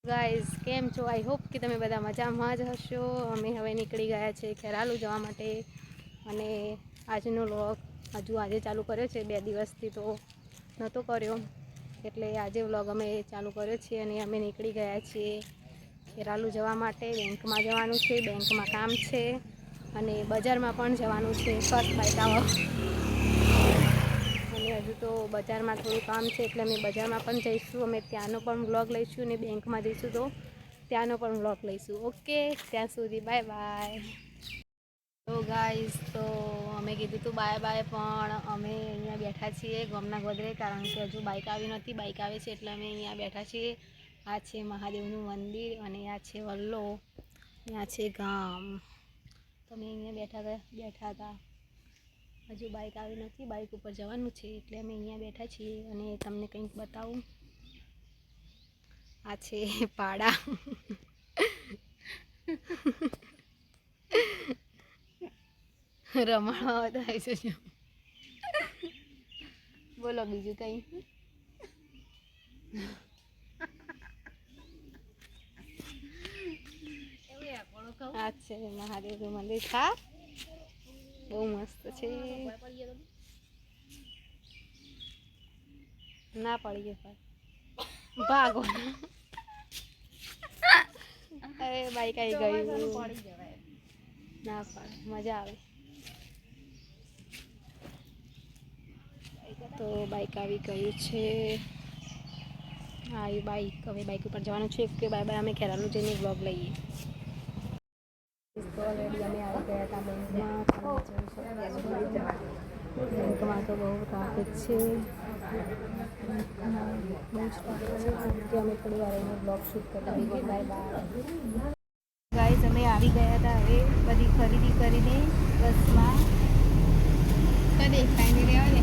Guys કેમ છો? I hope કે તમે બધા મજામાં જ હશો. અમે હવે નીકળી ગયા છે ખેરાલુ જવા માટે અને આજનો વ્લોગ આજે ચાલુ કર્યો છે. 2 દિવસથી તો નહોતો કર્યો એટલે આજે વ્લોગ અમે ચાલુ કર્યો છે અને અમે નીકળી ગયા છીએ ખેરાલુ જવા માટે. બેંકમાં જવાનું છે, બેંકમાં કામ છે અને બજારમાં પણ જવાનું છે. ફર્સ્ટ બાઇક આવો અને હજુ તો બજારમાં થોડું કામ છે એટલે અમે બજારમાં પણ જઈશું. અમે ત્યાંનો પણ વ્લોગ લઈશું અને બેંકમાં જઈશું તો ત્યાંનો પણ વ્લોગ લઈશું. ઓકે, ત્યાં સુધી બાય બાય. તો ગાઈઝ તો અમે કીધું હતું બાય બાય, પણ અમે અહીંયા બેઠા છીએ ગામના ગોદરે, કારણ કે હજુ બાઇક આવી નથી. બાઇક આવે છે એટલે અમે અહીંયા બેઠા છીએ. આ છે મહાદેવનું મંદિર અને આ છે વલ્લો, આ છે ગામ. તો અમે અહીંયા બેઠા હતા. હજુ બાઇક આવી નથી, બાઇક ઉપર જવાનું છે એટલે અમે અહીંયા બેઠા છીએ અને તમને કંઈક બતાવું. આ છે પાડા. રમાડવા થાય છે. બોલો બીજું કંઈ. આ છે મહાદેવનું મંદિર. હા, બહુ મસ્ત છે. ના પડી ગયો ભાગો. અરે બાઈક આવી ગયું. ના પડે, મજા આવે. તો બાઈક આવી ગયું છે. હા, એ બાઈક હવે બાઈક ઉપર જવાનું છે. કે બાય બાય. અમે ખેરાલુ જઈને બ્લોગ લઈએ. તો ઓલરેડી અમે આવી ગયા હતા બેંકમાં. બેંકમાં તો બહુ ટ્રાફિક છે, બહુ જ ટ્રાફિક છે. અમે થોડી વાર એને બ્લોગ શૂટ કરી દઈએ. Bye bye. ગાઈઝ અમે આવી ગયા હતા હવે બધી ખરીદી કરીને બસમાં. તો દેખાય નહીં રહેવા દે.